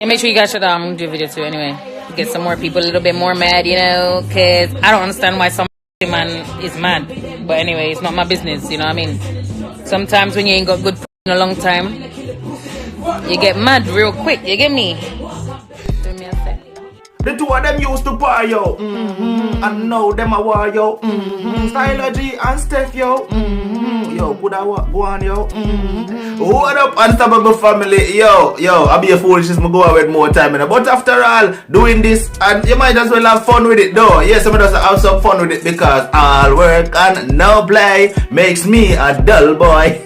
And make sure you guys should do a video too anyway. Get some more people a little bit more mad, you know, because I don't understand why some man is mad. But anyway, it's not my business, you know what I mean? Sometimes when you ain't got good in a long time, you get mad real quick, you get me? The two of them used to par, yo. And now them a war, yo. Stylo G and Steph, yo. Yo, could I go on, yo? What up, Unstoppable family? Yo, I be a foolishness, me go out with more time. But after all, doing this, and you might as well have fun with it, though. Yes, I'm just have some fun with it because all work and no play makes me a dull boy.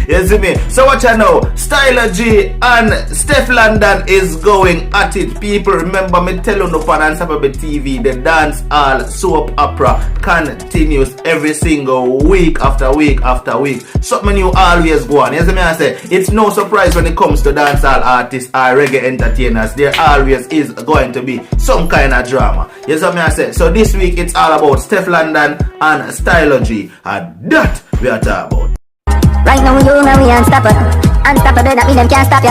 You see me? So what you know? Stylo G and Stefflon is going at it. People, remember me telling you on Unstoppable TV, the dancehall soap opera continues every single week after week after week. Something new always go on. You see me? I say it's no surprise when it comes to dancehall artists or reggae entertainers. There always is going to be some kind of drama. You see me? I say so. This week it's all about Stefflon and Stylo G, and that we are talking about. Right now you know we unstoppable. Unstoppable, that mean them can't stop you.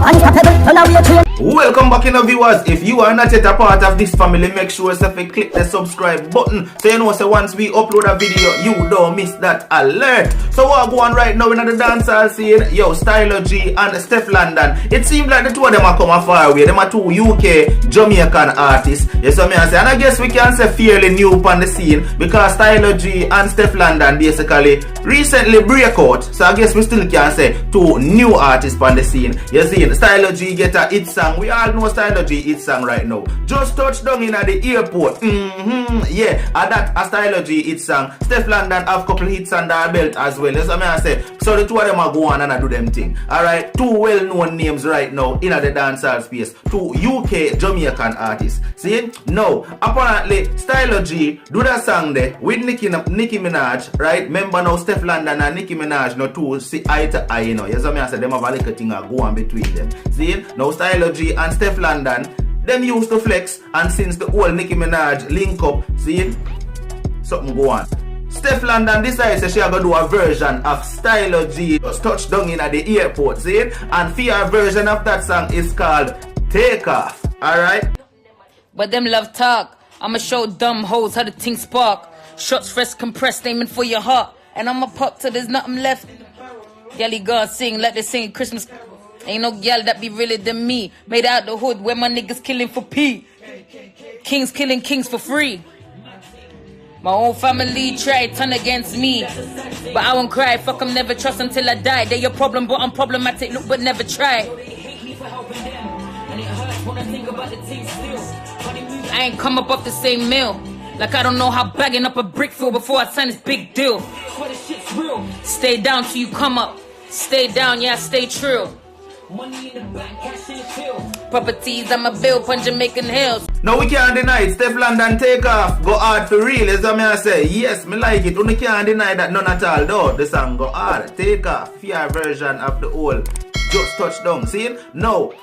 Unstoppable, so now you're trained. Welcome back, viewers. If you are not yet a part of this family, make sure you click the subscribe button so you know so once we upload a video, you don't miss that alert. So what go on right now in the dancehall scene? Yo, Stylo G and Stefflon. It seems like the two of them are coming far away. Them are two UK Jamaican artists. Yes, so me I say, and I guess we can say fairly new upon the scene because Stylo G and Stefflon basically recently break out. So I guess we still can say two new artists on the scene. You see, Stylo G get a hit song. We all know Stylo G hit song right now. Just touched down in at the airport. Yeah, and that a Stylo G hit song. Stefflon have couple hits under our belt as well. That's what I say. So the two of them are go on and do them thing. Alright, two well-known names right now in the dancehall space. Two UK Jamaican artists. See? Now, apparently Stylo G do that song there with Nicki Minaj, right? Remember now Stefflon and Nicki Minaj no two see eye to eye, you know. Yes, I say them have a little thing go on between them. See? Now Stylo G and Stefflon them used to flex, and since the old Nicki Minaj link up, see? Something go on. Stefflon decides that she are going to do a version of Stylo G just touched down in at the airport, see? And for her version of that song is called Take Off. Alright? But them love talk. I'ma show dumb hoes how the thing spark. Shots fresh compressed, aiming for your heart. And I'ma pop till there's nothing left. Gally God sing, let they sing Christmas. Ain't no gal that be realer than me. Made out the hood where my niggas killing for P. Kings killing kings for free. My own family tried turn against me, but I won't cry. Fuck 'em, never trust until I die. They your problem, but I'm problematic. Look, but never try. I ain't come up off the same mill. Like I don't know how bagging up a brick feel before I sign this big deal. Stay down till you come up. Stay down, yeah, stay true. Money in the bank, cash in the till. Properties, I'm a bill on Jamaican hills. No, we can't deny it. Stefflon Take Off go hard for real. As I say, yes, me like it. We can't deny that none at all, though. The song go hard. Take Off, fair version of the old Just Touch Down. See? No.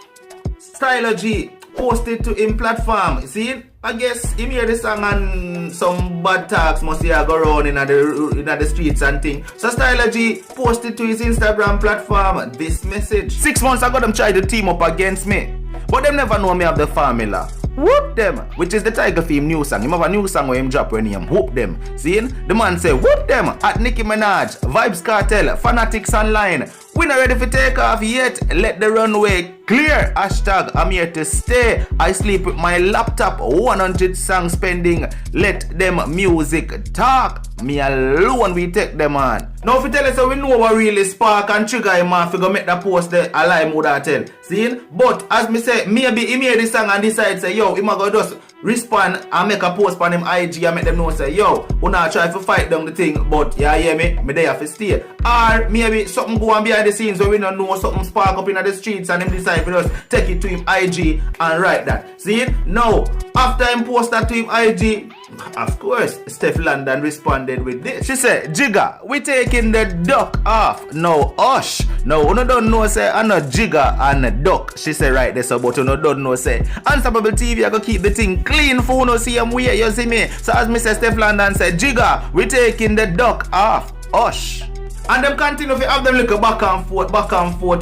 Stylo G posted to him platform. See? I guess him hear the song and some bad talks must go around in the streets and things. So Stylo G posted to his Instagram platform this message. 6 months ago them tried to team up against me, but them never know me of the formula. Whoop them, which is the Tiger Theme new song. Him have a new song where him drop when him whoop them. See? The man say whoop them at Nicki Minaj, Vibes Cartel, Fanatics Online. We not ready for take off yet. Let the runway clear. Hashtag I'm here to stay. I sleep with my laptop. 100 songs pending. Let them music talk. Me alone we take them on. Now if you tell us so we know what really spark and trigger him man for go make that post there alive mood I tell. See? But as me say, maybe he hear this song and decide say yo, he might go just respond and make a post on him IG and make them know say yo, we not try to fight down the thing, but yeah, hear me? Me there for stay. Or maybe something go on behind the scenes where we don't know something spark up in the streets and him decide to just take it to him IG and write that. See? Now, after him post that to him IG, of course, Stefflon responded with this. She said, Jigga, we taking the duck off. No, hush. No, you don't know say I'm not Jigga and duck. She said right there, so but you don't know say Unstoppable TV I go keep the thing clean for you see him way, you see me. So as Mr. Stefflon said, Jigga, we taking the duck off. Hush. And them continue to have them little back and forth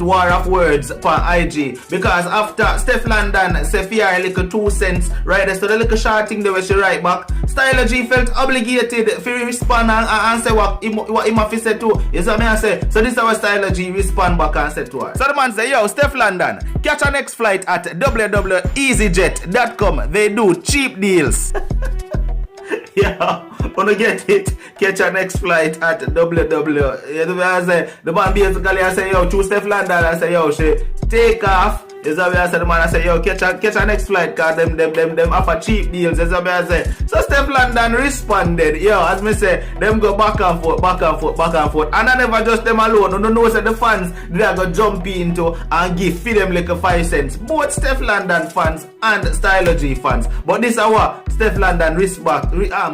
war of words per IG. Because after Stefflon Dan say fear little 2 cents, right? So the little short thing they were she write back. Stylo G felt obligated to respond and say what him have to say too. You see what I say? So this is how Stylo G respond back and say to her. So the man say, yo, Stefflon Dan, catch a next flight at www.easyjet.com. They do cheap deals. Yeah, wanna get it? Catch your next flight at www. You know what I say? The man basically I say, yo, choose Stefflon Dan. I say, yo, she take off. Is that what I say? The man I say, yo, catch a next flight, cause them offer cheap deals. Is that what I say? So Stefflon Dan responded, yo, as me say, them go back and forth. And I never just them alone. No know say the fans they are go jump into and give feed them like a 5 cents. Both Stefflon Dan fans and Stylo G fans. But this is what Stefflon Dan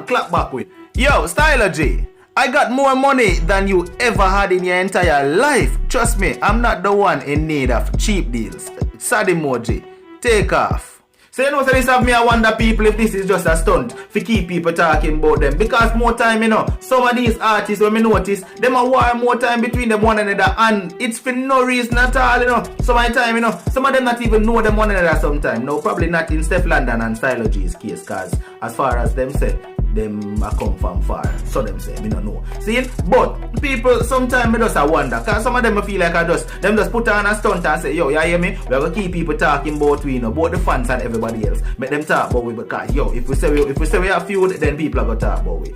clap back with. Yo, Stylo G, I got more money than you ever had in your entire life. Trust me, I'm not the one in need of cheap deals. Sad emoji. Take off. So you know, so this have me, I wonder people if this is just a stunt to keep people talking about them. Because more time, you know, some of these artists, when me notice, them a war more time between them one another, and it's for no reason at all, you know. Some of the time, you know, some of them not even know them one another sometime. No, probably not in Stefflon Dan and Stylo G's case, cause as far as them say, them a come from far. So them say, me don't know. See? But people sometimes me just a wonder. Cause some of them I feel like them just put on a stunt and say, yo, you hear me? We're gonna keep people talking about we, you know, about the fans and everybody else. Make them talk about we because yo, if we say we have feud, then people are gonna talk about we.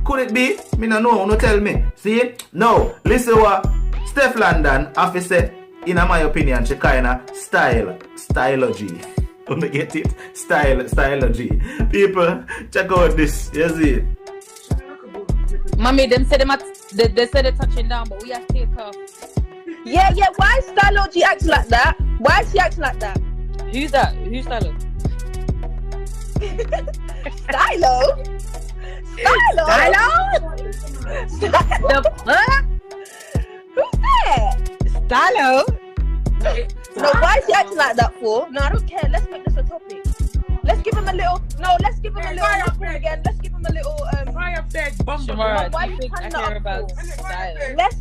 Could it be? Me no know, no tell me. See? No, listen what Stefflon Dan have to say, in my opinion, she kinda Stylo G. When they get it, Stylo G. People, check out this. You see it? Mommy, they say they're touching down, but we have to take off. Yeah. Why is Stylo G acting like that? Why is she acting like that? Who's that? Who's Stylo? Stylo? The fuck? Who's that? Stylo? No, why is he acting like that for? No, I don't care. Let's make this a topic. Let's give him a little. Let's give him a little. Let's give him a little. Shamara, why do you think I care about style? Let's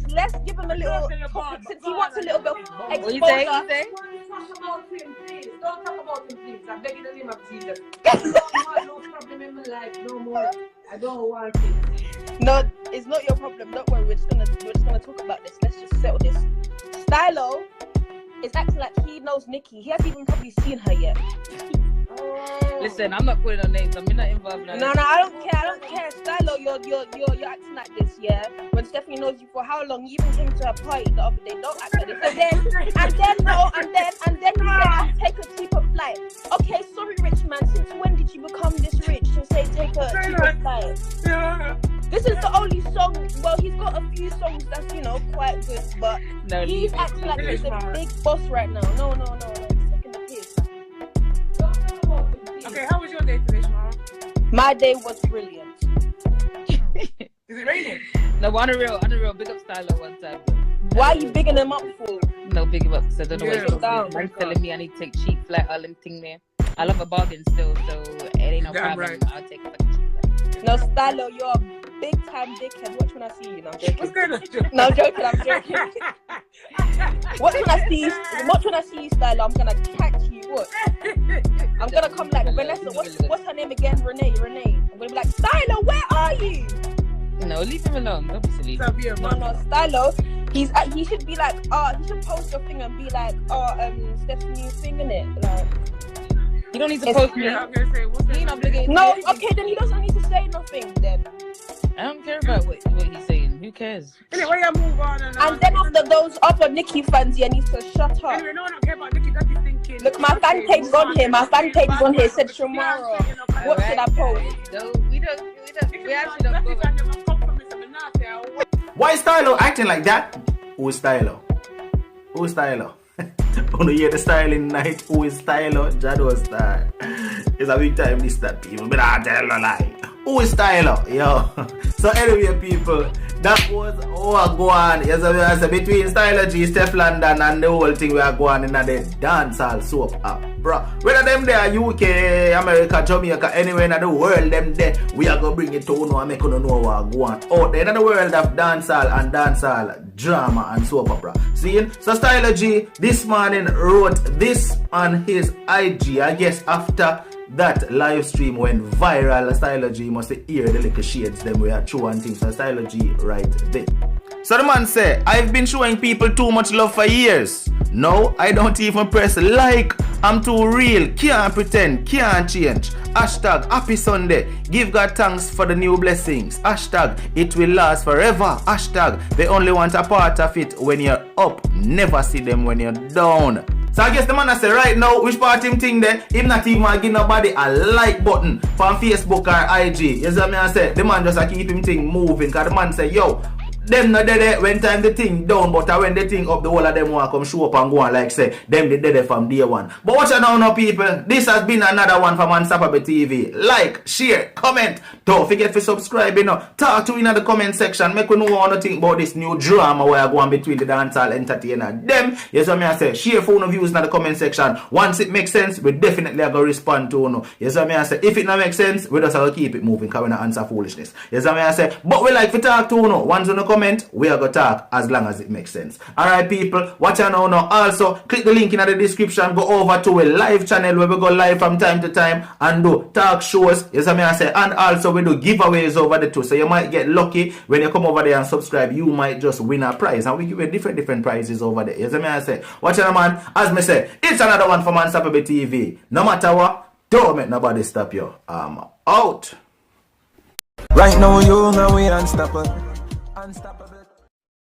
give him a little topic since he wants a little bit of exposure. What you say? Don't talk about him, please. Don't talk about him, please. I'm begging the name of Jesus. I don't want no problem in my life no more. I don't want it. No, it's not your problem. Don't worry. We're just gonna talk about this. Let's just settle this. Stylo is acting like he knows Nikki. He hasn't even probably seen her yet. Listen, I'm not putting on names. I'm not involved in that. No, I don't care. Stylo, you're acting like this, yeah. When Stephanie knows you for how long, you even came to her party the other day. Don't act like this. And then you said I'll take a cheaper flight. Okay, sorry, rich man. Since when did you become this rich to say take a cheaper flight? This is the only song. Well, he's got a few songs that's quite good, but he's acting like he's a big boss right now. No. He's taking the piss. Okay, how was your day today, Shmara? My day was brilliant. Is it raining? No, on the real, big up Stylo one time. Why are you bigging him up for? No, big him up because I don't know what he's down. doing. He's telling me I need to take cheap flight, all them thing there. I love a bargain still, so it ain't no problem. Right. I'll take a fucking cheap flight. No, Stylo, you're a big time dickhead. Watch when I see you. No, I'm joking. What's going on? No, I'm joking. Watch when I see you, Stylo. I'm gonna catch you. What? I'm gonna come like Vanessa. What's her name again? Renee. I'm gonna be like, Stylo, where are you? No, leave him alone. Don't be silly. No, Stylo. He should be like, he should post your thing and be like, Steph's new thing in it. Like, you don't need to post me. I'm gonna say, what's He ain't obligated. no, okay, then he doesn't need to say nothing then. I don't care about what he's saying. Who cares? Anyway, I move on. And then after those other Nikki fans, you need to shut up. Anyway, no, I don't care about Nikki. That is thinking. Look, my fan page is on here. It said Shamara. What should I post? No, we actually don't go. Why is Stylo acting like that? Who is Stylo? When you hear the styling night, who is Stylo? Jado Star. It's a big time this that people, but I tell a lie. Who is Stylo? Yo. So anyway, people, That was go on. Yes, I say between Stylo G, Stefflon and the whole thing we are going in the dancehall soap up, bro. Whether them there UK, America, Jamaica, anywhere in the world, them there, we are gonna bring it to you and make you know what go on out there in the world of dancehall and dancehall drama and soap opera. See? So Stylo G this morning wrote this on his IG. I guess after that live stream went viral, Stylo G must hear the little shades them we are true and things. So Stylo G right there. So the man say, I've been showing people too much love for years. No, I don't even press like. I'm too real, can't pretend, can't change. Hashtag happy Sunday, give God thanks for the new blessings. Hashtag it will last forever. Hashtag they only want a part of it when you're up, never see them when you're down. So I guess the man I say right now, which part him thing there, him not even give nobody a like button from Facebook or IG. You see what I say? The man just keep him thing moving, cause the man say, yo, them not dead when time the thing down, but when the thing up, the whole of them want come show up and go on like say, them they dead from day one. But watch out now people, this has been another one from Unstoppable TV. Like, share, comment, don't forget to subscribe, you know. Talk to in the comment section, make we know what you think about this new drama where I go on between the dancehall entertainer. Them, yes what I say, share for no views in the comment section. Once it makes sense, we definitely are going to respond to you. Yes what I say, if it not make sense, we just have to keep it moving because we not answer foolishness. Yes what I say, but we like to talk to you. Once on the comment, we are going to talk as long as it makes sense. Alright people, watch out now. Also, click the link in the description, go over to a live channel where we go live from time to time and do talk shows, yes I say, and also we do giveaways over there too. So you might get lucky when you come over there and subscribe, you might just win a prize. And we give you different prizes over there. Yes I say, watch out man, as me say, it's another one from Unstoppable TV. No matter what, don't make nobody stop you. I'm out. Right now you know we unstoppable. Unstoppable.